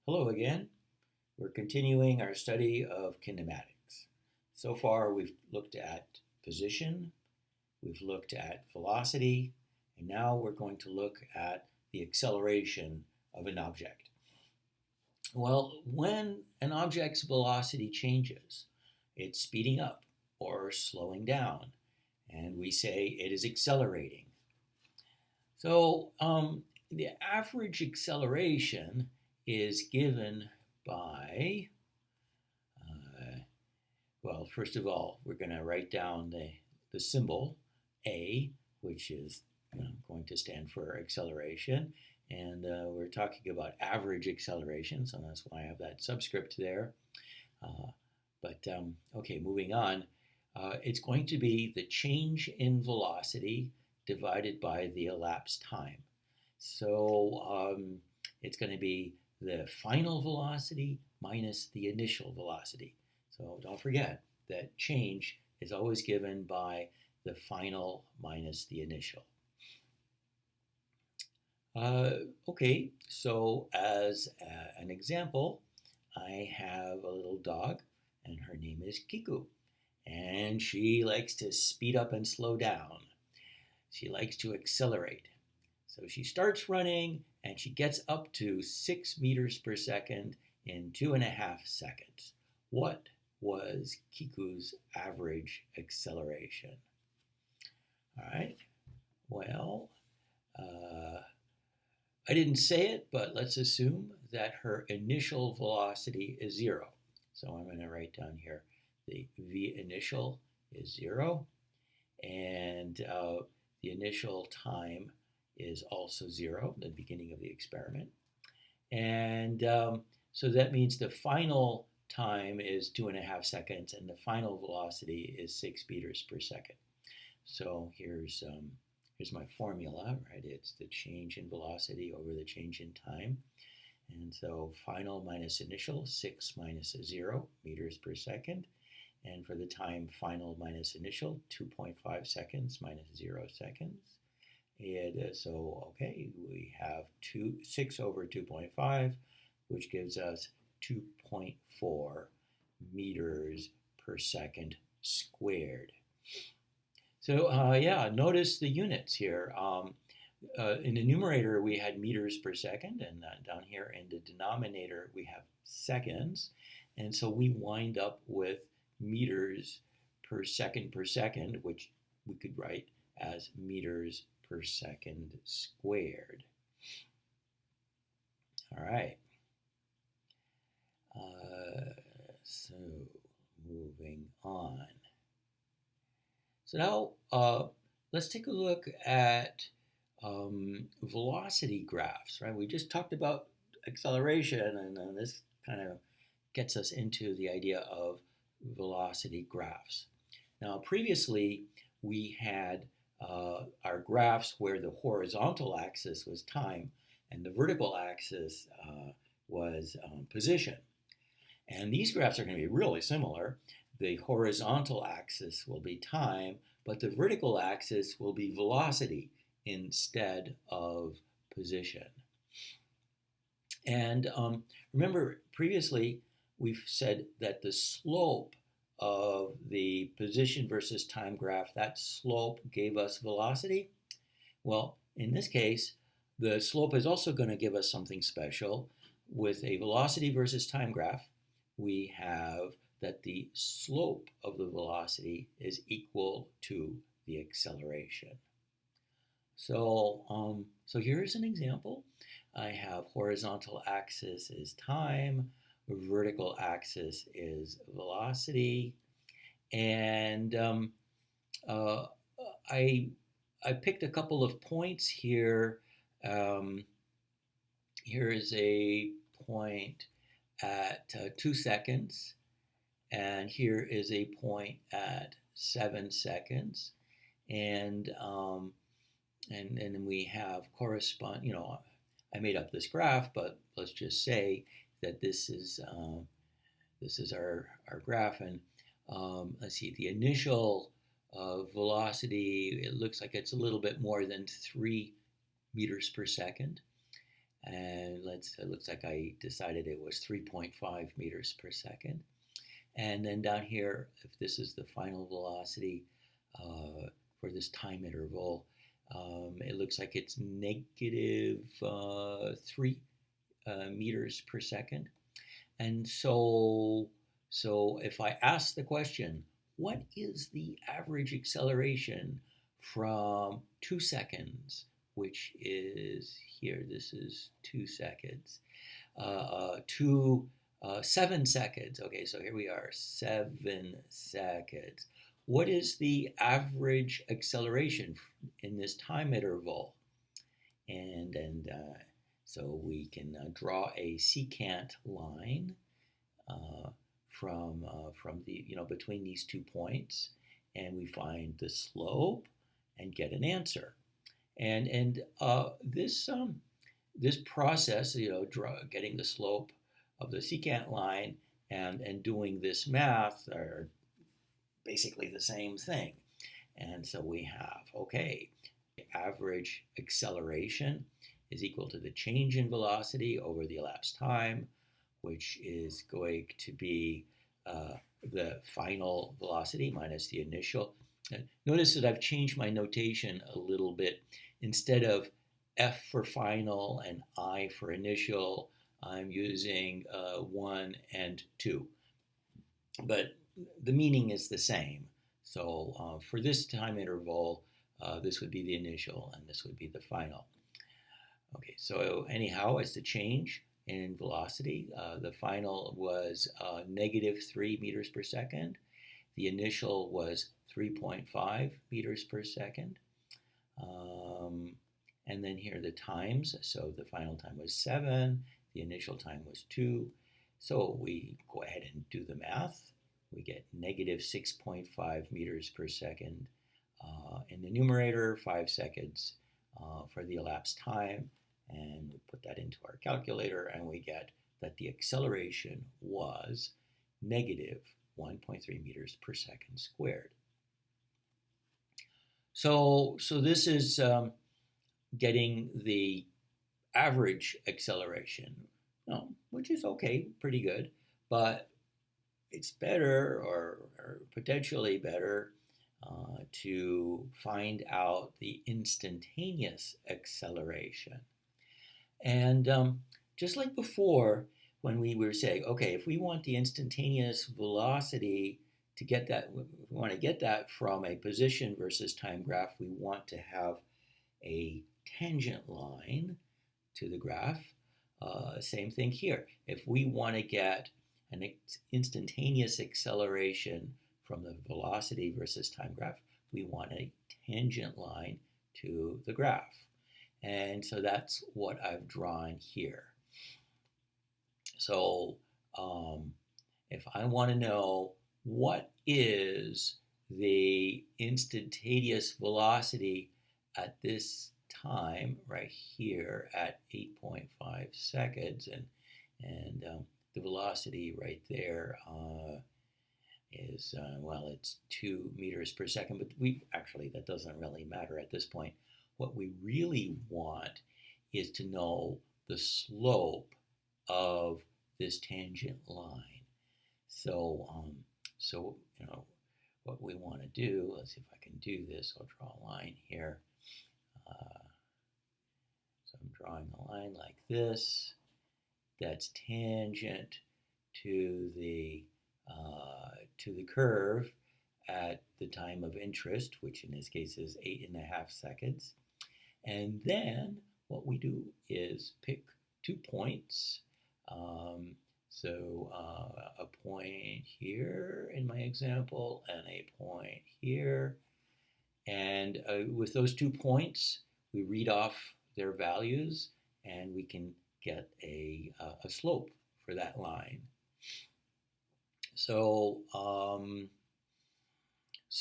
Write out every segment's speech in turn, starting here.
Hello again. We're continuing our study of kinematics. So far, we've looked at position, we've looked at velocity, and now we're going to look at the acceleration of an object. Well, when an object's velocity changes, it's speeding up or slowing down, and we say it is accelerating. So, the average acceleration is given by, well, first of all, we're going to write down the symbol A, which is going to stand for acceleration. And we're talking about average acceleration, so that's why I have that subscript there. Okay, moving on. It's going to be the change in velocity divided by the elapsed time. So it's going to be the final velocity minus the initial velocity. So don't forget that change is always given by the final minus the initial. Okay, so as an example, I have a little dog, and her name is Kiku. And she likes to speed up and slow down. She likes to accelerate. So she starts running, and she gets up to 6 meters per second in 2.5 seconds. What was Kiku's average acceleration? All right, well, I didn't say it, but let's assume that her initial velocity is 0. So I'm going to write down here the v initial is 0, and the initial time is also 0, the beginning of the experiment. And so that means the final time is 2.5 seconds, and the final velocity is 6 meters per second. So here's my formula, right? It's the change in velocity over the change in time. And so final minus initial, 6 minus 0 meters per second. And for the time final minus initial, 2.5 seconds minus 0 seconds. And so, okay, we have 6 over 2.5, which gives us 2.4 meters per second squared. So, yeah, notice the units here. In the numerator, we had meters per second, and down here in the denominator, we have seconds. And so we wind up with meters per second, which we could write as meters per second squared. All right. So moving on. So now let's take a look at velocity graphs, right? We just talked about acceleration, and this kind of gets us into the idea of velocity graphs. Now, previously, we had our graphs where the horizontal axis was time and the vertical axis was position. And these graphs are going to be really similar. The horizontal axis will be time, but the vertical axis will be velocity instead of position. And remember, previously, we've said that the slope of the position versus time graph, that slope gave us velocity. Well, in this case, the slope is also going to give us something special. With a velocity versus time graph, we have that the slope of the velocity is equal to the acceleration. So, so here's an example. I have horizontal axis is time, vertical axis is velocity, and I picked a couple of points here. Here is a point at 2 seconds, and here is a point at 7 seconds, and then we have correspond. I made up this graph, but let's just say that this is our graph, and let's see, the initial velocity, it looks like it's a little bit more than 3 meters per second. And it looks like I decided it was 3.5 meters per second. And then down here, if this is the final velocity for this time interval, it looks like it's negative 3 meters per second. And so if I ask the question, what is the average acceleration from 2 seconds, which is here, this is 2 seconds, to 7 seconds. Okay, so here we are, 7 seconds. What is the average acceleration in this time interval? And so we can draw a secant line from the between these 2 points, and we find the slope and get an answer. And this process, getting the slope of the secant line and doing this math are basically the same thing. And so we have, okay, average acceleration is equal to the change in velocity over the elapsed time, which is going to be the final velocity minus the initial. Notice that I've changed my notation a little bit. Instead of F for final and I for initial, I'm using 1 and 2. But the meaning is the same. So for this time interval, this would be the initial and this would be the final. Okay, so anyhow, as the change in velocity, the final was negative 3 meters per second. The initial was 3.5 meters per second. And then here are the times. So the final time was 7. The initial time was 2. So we go ahead and do the math. We get negative 6.5 meters per second in the numerator, 5 seconds for the elapsed time. And we put that into our calculator, and we get that the acceleration was negative 1.3 meters per second squared. So this is getting the average acceleration, which is okay, pretty good, but it's better or potentially better to find out the instantaneous acceleration. And just like before, when we were saying, okay, if we want the instantaneous velocity to get that, if we want to get that from a position versus time graph, we want to have a tangent line to the graph. Same thing here. If we want to get an instantaneous acceleration from the velocity versus time graph, we want a tangent line to the graph. And so that's what I've drawn here. So if I want to know what is the instantaneous velocity at this time right here at 8.5 seconds, and the velocity right there is, it's 2 meters per second, but that doesn't really matter at this point. What we really want is to know the slope of this tangent line. So what we want to do, let's see if I can do this. I'll draw a line here. So I'm drawing a line like this that's tangent to the curve at the time of interest, which in this case is 8.5 seconds. And then what we do is pick 2 points. A point here in my example and a point here. And with those 2 points, we read off their values and we can get a slope for that line. So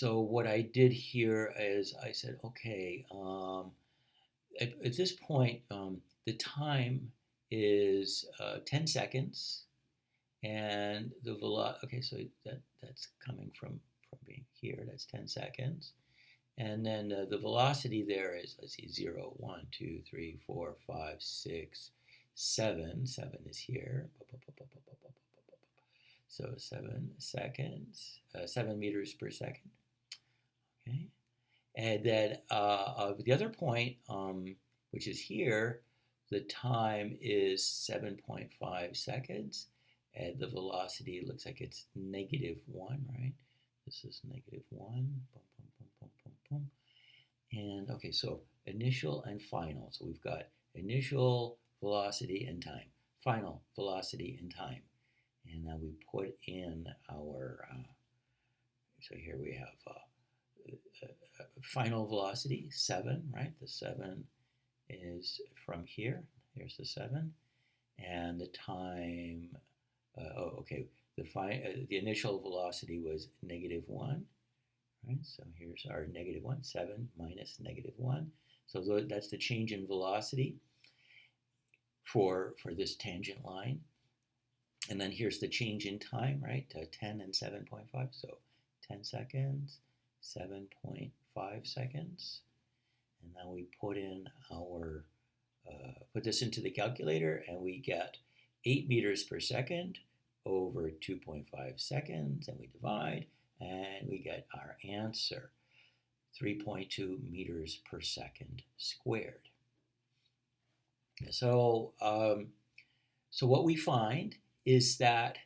what I did here is I said, okay, at this point, the time is 10 seconds, and the velocity, okay, so that's coming from being here, that's 10 seconds. And then the velocity there is, let's see, 0, 1, 2, 3, 4, 5, 6, 7. 7 is here. So 7 seconds, 7 meters per second. Okay. And then the other point, which is here, the time is 7.5 seconds. And the velocity looks like it's -1, right? This is -1. Boom, boom, boom, boom, boom, boom. And okay, so initial and final. So we've got initial velocity and time, final velocity and time. And now we put in our, so here we have final velocity, 7, right? The 7 is from here. Here's the 7. And the time, okay, the initial velocity was -1, right? So here's our -1, 7 minus -1. So that's the change in velocity for this tangent line. And then here's the change in time, right? 10 and 7.5. So 10 seconds, 7.5 seconds. And now we put in our, put this into the calculator, and we get 8 meters per second over 2.5 seconds, and we divide, and we get our answer, 3.2 meters per second squared. So, so what we find is that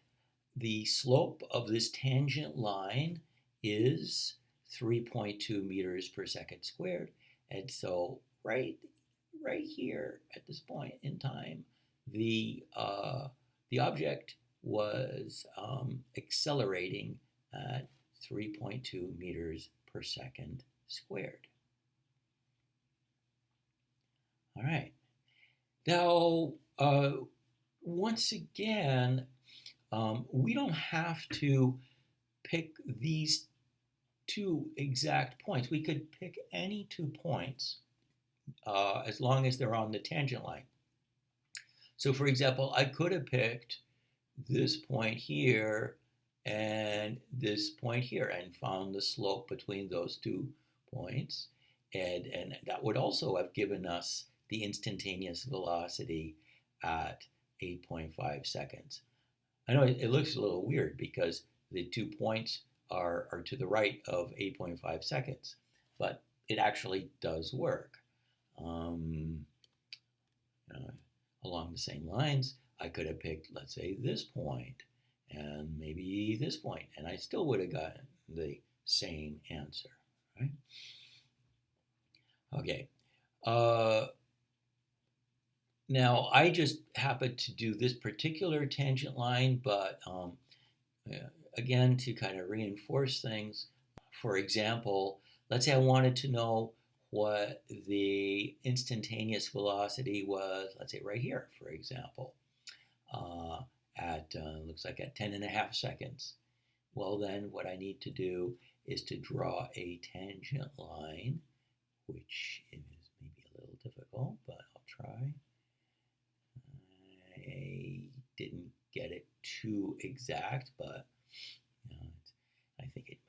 the slope of this tangent line is 3.2 meters per second squared. And so right here at this point in time, the object was accelerating at 3.2 meters per second squared. All right. Now, once again, we don't have to pick these 2 exact points. We could pick any 2 points as long as they're on the tangent line. So for example, I could have picked this point here and this point here and found the slope between those 2 points. And that would also have given us the instantaneous velocity at 8.5 seconds. I know it looks a little weird because the 2 points are to the right of 8.5 seconds, but it actually does work. Along the same lines, I could have picked, let's say, this point and maybe this point, and I still would have gotten the same answer, right? Okay. Now, I just happened to do this particular tangent line, but again, to kind of reinforce things, for example, let's say I wanted to know what the instantaneous velocity was, let's say right here, for example, looks like at 10.5 seconds. Well, then what I need to do is to draw a tangent line, which is maybe a little difficult, but I'll try. I didn't get it too exact, but I think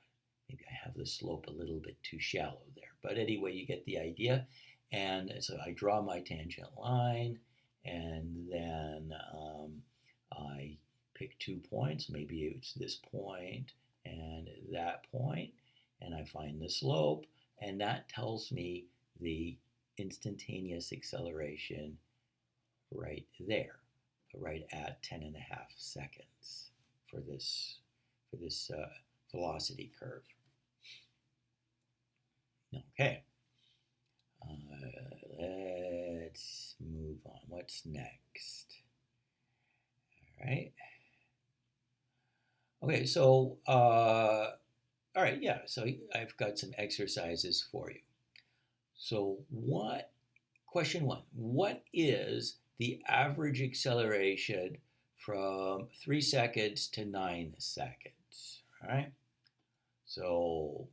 maybe I have the slope a little bit too shallow there. But anyway, you get the idea. And so I draw my tangent line, and then I pick 2 points. Maybe it's this point and that point, and I find the slope, and that tells me the instantaneous acceleration right there, right at 10.5 seconds for this velocity curve. Okay, let's move on. What's next? All right. Okay, so all right, yeah. So I've got some exercises for you. So question 1, what is the average acceleration from 3 seconds to 9 seconds? All right. So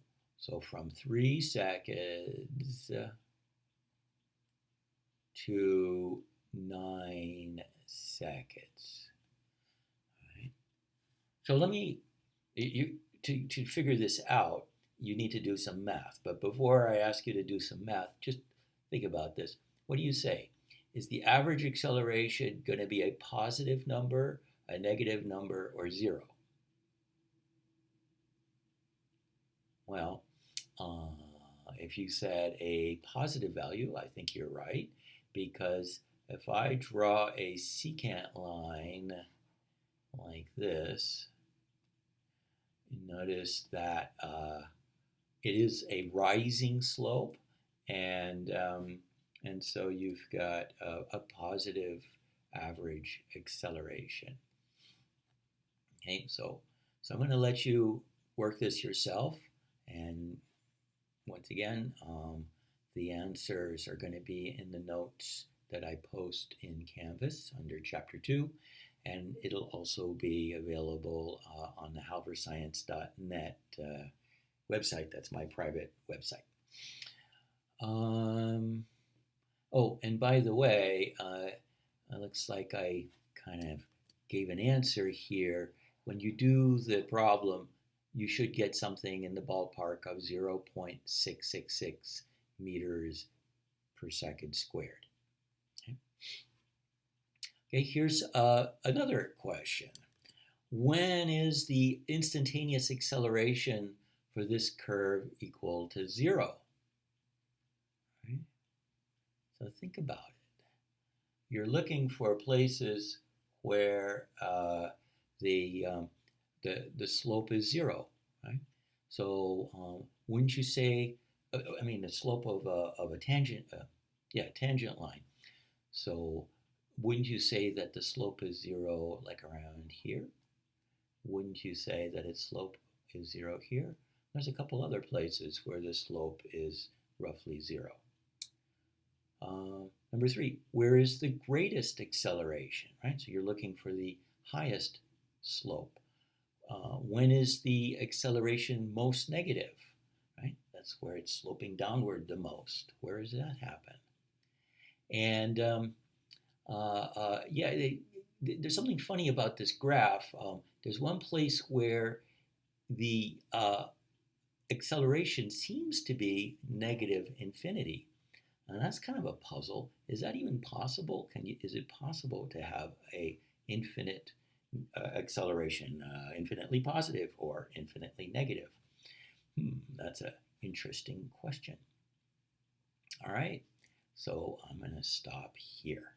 from 3 seconds to 9 seconds. All right. So to figure this out, you need to do some math. But before I ask you to do some math, just think about this. What do you say? is the average acceleration going to be a positive number, a negative number, or zero? Well, if you said a positive value, I think you're right, because if I draw a secant line like this, you notice that it is a rising slope, and so you've got a positive average acceleration. Okay, so I'm going to let you work this yourself, and once again, the answers are going to be in the notes that I post in Canvas under Chapter 2, and it'll also be available on the halverscience.net website. That's my private website. Oh, and by the way, it looks like I kind of gave an answer here. When you do the problem, you should get something in the ballpark of 0.666 meters per second squared. Okay, here's another question. When is the instantaneous acceleration for this curve equal to 0? Right? So think about it. You're looking for places where the slope is 0, right? So wouldn't you say, the slope of a tangent, tangent line. So wouldn't you say that the slope is 0 like around here? Wouldn't you say that its slope is 0 here? There's a couple other places where the slope is roughly 0. Number 3, where is the greatest acceleration, right? So you're looking for the highest slope. When is the acceleration most negative, right? That's where it's sloping downward the most. Where does that happen? And there's something funny about this graph. There's one place where the acceleration seems to be negative infinity. And that's kind of a puzzle. Is that even possible? Is it possible to have a infinite acceleration, infinitely positive or infinitely negative? That's an interesting question. All right, so I'm going to stop here.